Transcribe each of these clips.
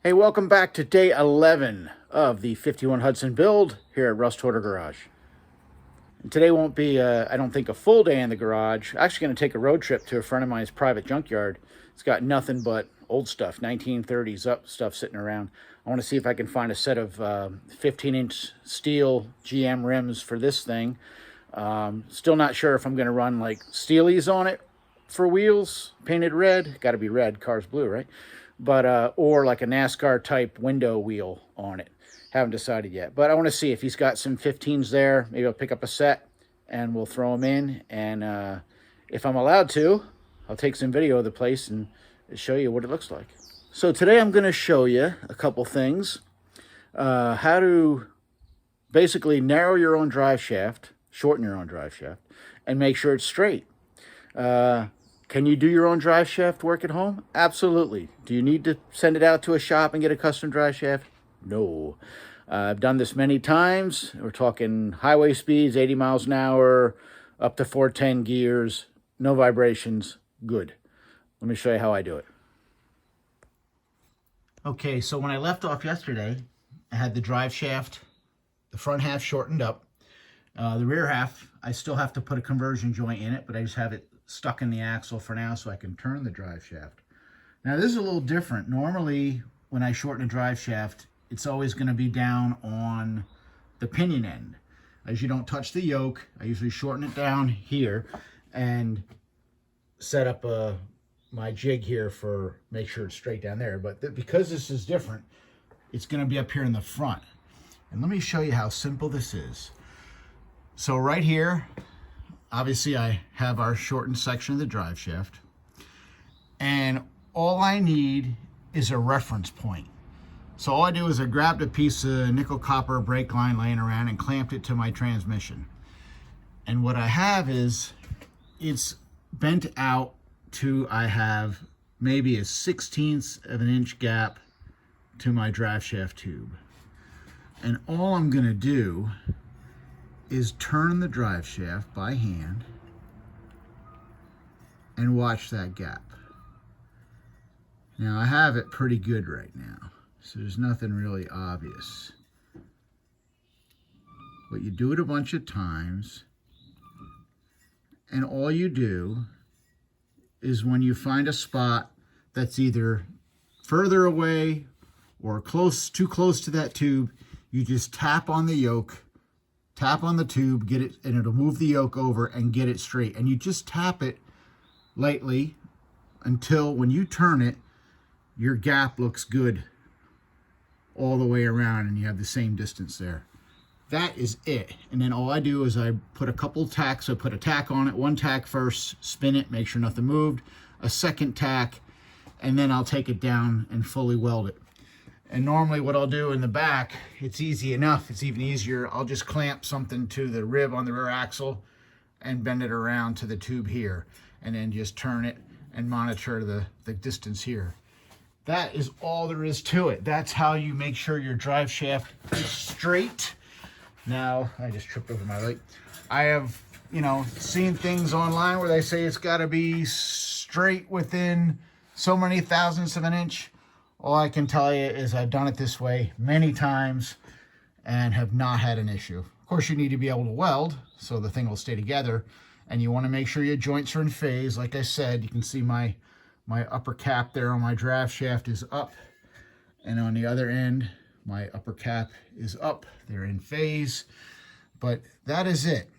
Hey, welcome back to day 11 of the 51 Hudson build here at Rust Order Garage. And today won't be, I don't think, a full day in the garage. I'm actually going to take a road trip to a friend of mine's private junkyard. It's got nothing but old stuff, 1930s up stuff sitting around. I want to see if I can find a set of 15-inch steel GM rims for this thing. Still not sure if I'm going to run like Steelies on it for wheels, painted red. Got to be red, car's blue, right? But or like a NASCAR type window wheel on it. Haven't decided yet, but I want to see if he's got some 15s there. Maybe I'll pick up a set and we'll throw them in, and if I'm allowed to, I'll take some video of the place and show you what it looks like. So today I'm going to show you a couple things. How to basically narrow your own drive shaft, shorten your own drive shaft, and make sure it's straight. Can you do your own drive shaft work at home? Absolutely. Do you need to send it out to a shop and get a custom drive shaft? No. I've done this many times. We're talking highway speeds, 80 miles an hour, up to 410 gears, no vibrations, good. Let me show you how I do it. Okay, so when I left off yesterday, I had the drive shaft, the front half shortened up. The rear half, I still have to put a conversion joint in it, but I just have it stuck in the axle for now so I can turn the drive shaft. Now this is a little different. Normally when I shorten a drive shaft, it's always going to be down on the pinion end. As you don't touch the yoke, I usually shorten it down here and set up my jig here for make sure it's straight down there. But because this is different, it's going to be up here in the front. And let me show you how simple this is. So right here, obviously I have our shortened section of the drive shaft, and all I need is a reference point. So all I do is I grabbed a piece of nickel copper brake line laying around and clamped it to my transmission. And what I have is it's bent out to, I have maybe a 1/16 of an inch gap to my drive shaft tube. And all I'm gonna do is turn the drive shaft by hand and watch that gap. Now I have it pretty good right now, so there's nothing really obvious. But you do it a bunch of times, and all you do is when you find a spot that's either further away or too close to that tube, you just tap on the yoke, tap on the tube, get it, and it'll move the yoke over and get it straight. And you just tap it lightly until when you turn it, your gap looks good all the way around and you have the same distance there. That is it. And then all I do is I put a couple tacks. I put a tack on it, one tack first, spin it, make sure nothing moved, a second tack, and then I'll take it down and fully weld it. And normally what I'll do in the back, it's easy enough, it's even easier. I'll just clamp something to the rib on the rear axle and bend it around to the tube here, and then just turn it and monitor the distance here. That is all there is to it. That's how you make sure your drive shaft is straight. Now, I just tripped over my leg. I have, seen things online where they say it's gotta be straight within so many thousandths of an inch. All I can tell you is I've done it this way many times and have not had an issue. Of course, you need to be able to weld so the thing will stay together, and you want to make sure your joints are in phase. Like I said, you can see my upper cap there on my drive shaft is up, and on the other end, my upper cap is up. They're in phase, but that is it.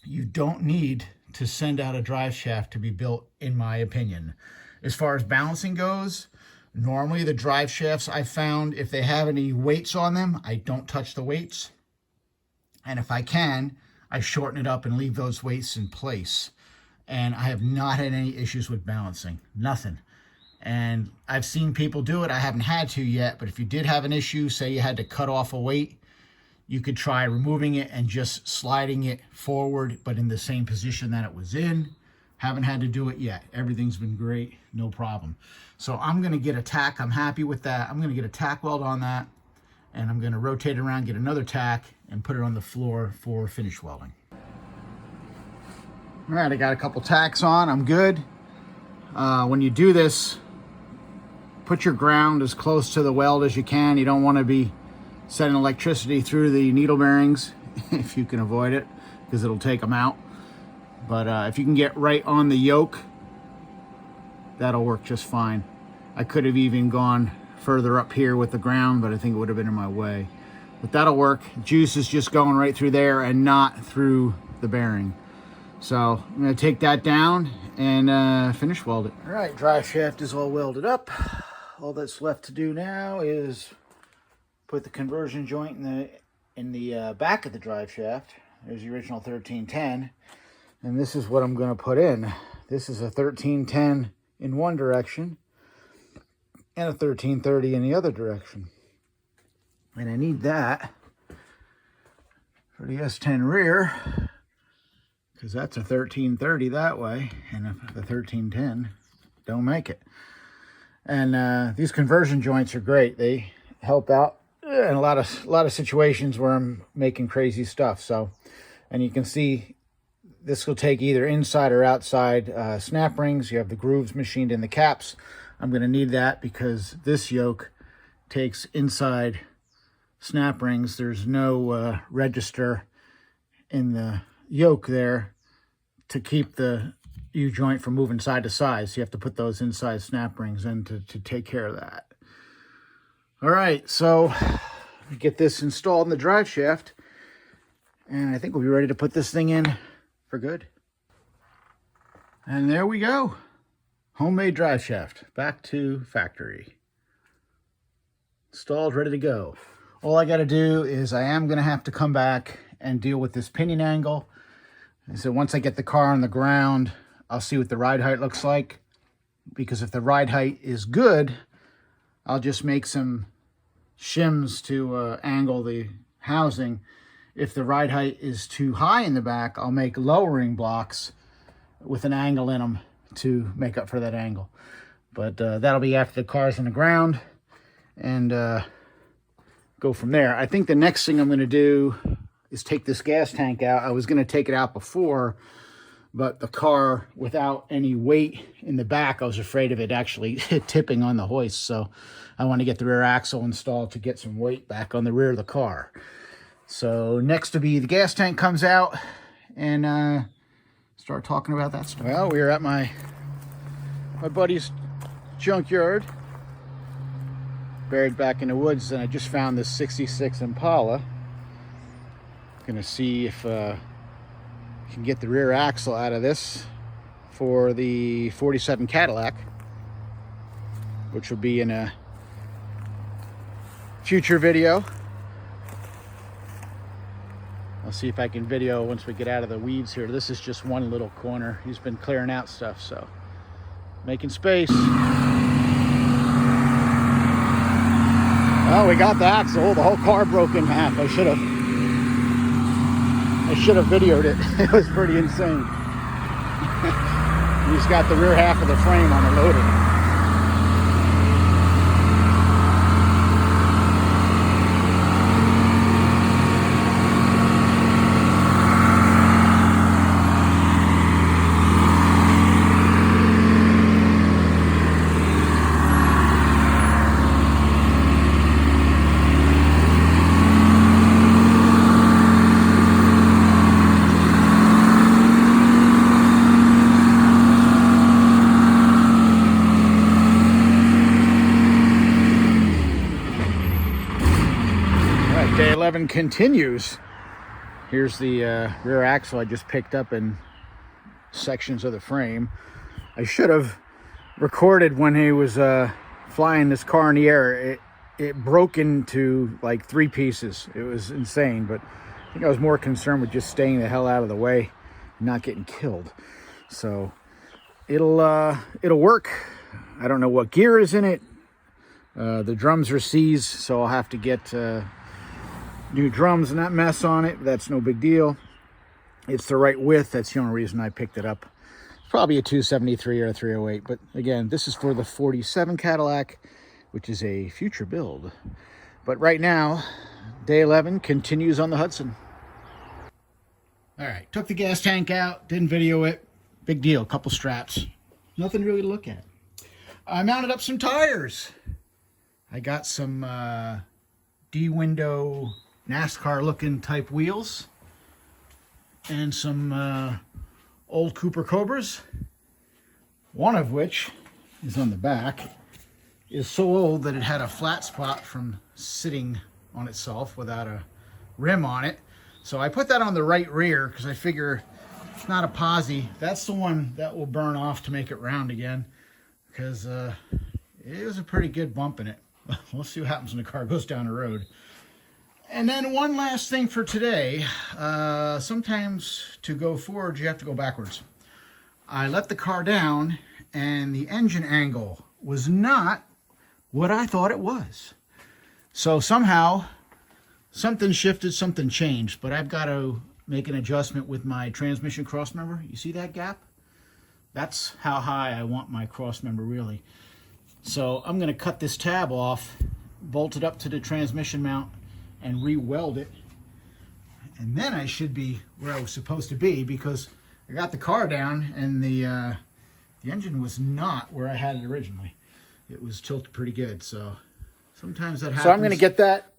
You don't need to send out a drive shaft to be built, in my opinion. As far as balancing goes, normally the drive shafts I found, if they have any weights on them, I don't touch the weights. And if I can, I shorten it up and leave those weights in place. And I have not had any issues with balancing, nothing. And I've seen people do it. I haven't had to yet, but if you did have an issue, say you had to cut off a weight, you could try removing it and just sliding it forward, but in the same position that it was in. Haven't had to do it yet. Everything's been great, no problem. So I'm gonna get a tack, I'm happy with that. I'm gonna get a tack weld on that, and I'm gonna rotate it around, get another tack, and put it on the floor for finish welding. All right, I got a couple tacks on, I'm good. When you do this, put your ground as close to the weld as you can. You don't want to be sending electricity through the needle bearings if you can avoid it, because it'll take them out. But if you can get right on the yoke, that'll work just fine. I could have even gone further up here with the ground, but I think it would have been in my way. But that'll work. Juice is just going right through there and not through the bearing. So I'm going to take that down and finish weld it. All right, drive shaft is all welded up. All that's left to do now is put the conversion joint in the back of the drive shaft. There's the original 1310, and this is what I'm going to put in. This is a 1310 in one direction and a 1330 in the other direction. And I need that for the S10 rear, because that's a 1330 that way, and the 1310 don't make it. And these conversion joints are great. They help out in a lot of situations where I'm making crazy stuff. So, and you can see this will take either inside or outside snap rings. You have the grooves machined in the caps. I'm going to need that because this yoke takes inside snap rings. There's no register in the yoke there to keep the U-joint from moving side to side. So you have to put those inside snap rings in to take care of that. All right, so we get this installed in the drive shaft, and I think we'll be ready to put this thing in for good. And there we go. Homemade drive shaft, back to factory. Installed, ready to go. All I got to do is I am going to have to come back and deal with this pinion angle. And so once I get the car on the ground, I'll see what the ride height looks like. Because if the ride height is good, I'll just make some shims to angle the housing. If the ride height is too high in the back, I'll make lowering blocks with an angle in them to make up for that angle. But that'll be after the car's on the ground, and go from there. I think the next thing I'm going to do is take this gas tank out. I was going to take it out before, but the car without any weight in the back, I was afraid of it actually tipping on the hoist. So I want to get the rear axle installed to get some weight back on the rear of the car. So next to be the gas tank comes out, and start talking about that stuff. Well, we are at my buddy's junkyard, buried back in the woods, and I just found this 66 Impala. Gonna see if can get the rear axle out of this for the 47 Cadillac, which will be in a future video. I'll see if I can video once we get out of the weeds here. This is just one little corner. He's been clearing out stuff, so making space. Oh, we got the axle. The whole car broke in half. I should have videoed it. It was pretty insane. He's got the rear half of the frame on the loader. Day 11 continues. Here's the rear axle I just picked up in sections of the frame. I should have recorded when he was flying this car in the air. It broke into like 3 pieces. It was insane, but I think I was more concerned with just staying the hell out of the way and not getting killed. So it'll work. I don't know what gear is in it. The drums are C's, so I'll have to get new drums and that mess on it. That's no big deal. It's the right width. That's the only reason I picked it up. It's probably a 273 or a 308, but again, this is for the 47 Cadillac, which is a future build. But right now, day 11 continues on the Hudson. All right, took the gas tank out, didn't video it. Big deal, couple straps. Nothing really to look at. I mounted up some tires. I got some D-window NASCAR looking type wheels and some old Cooper Cobras, one of which is on the back, is so old that it had a flat spot from sitting on itself without a rim on it. So I put that on the right rear because I figure it's not a posi. That's the one that will burn off to make it round again, because it was a pretty good bump in it. We'll see what happens when the car goes down the road. And then one last thing for today. Sometimes to go forward, you have to go backwards. I let the car down and the engine angle was not what I thought it was. So somehow something shifted, something changed, but I've got to make an adjustment with my transmission crossmember. You see that gap? That's how high I want my crossmember really. So I'm going to cut this tab off, bolt it up to the transmission mount, and re-weld it. And then I should be where I was supposed to be, because I got the car down and the engine was not where I had it originally. It was tilted pretty good, so sometimes that happens. So I'm going to get that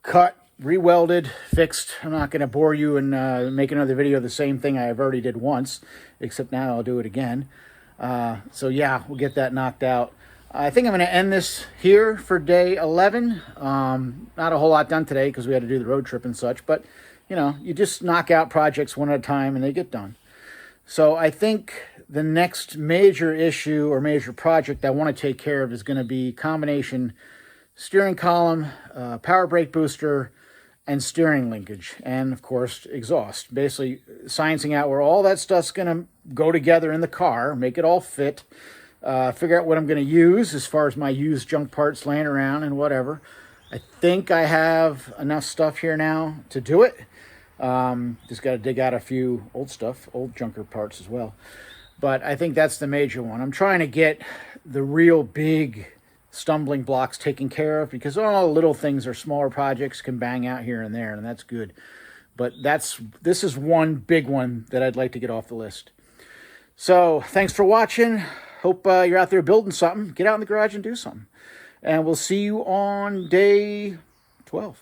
cut, re-welded, fixed. I'm not going to bore you and make another video of the same thing I've already did once, except now I'll do it again. So yeah, we'll get that knocked out. I think I'm going to end this here for day 11. Not a whole lot done today because we had to do the road trip and such, but you know, you just knock out projects one at a time and they get done. So I think the next major issue or major project I want to take care of is going to be combination steering column, power brake booster, and steering linkage, and of course exhaust. Basically sciencing out where all that stuff's going to go together in the car, make it all fit. Figure out what I'm going to use as far as my used junk parts laying around and whatever. I think I have enough stuff here now to do it. Just got to dig out a few old stuff, old junker parts as well. But I think that's the major one. I'm trying to get the real big stumbling blocks taken care of, because all the little things are smaller projects, can bang out here and there, and that's good. But this is one big one that I'd like to get off the list. So thanks for watching. Hope you're out there building something. Get out in the garage and do something. And we'll see you on day 12.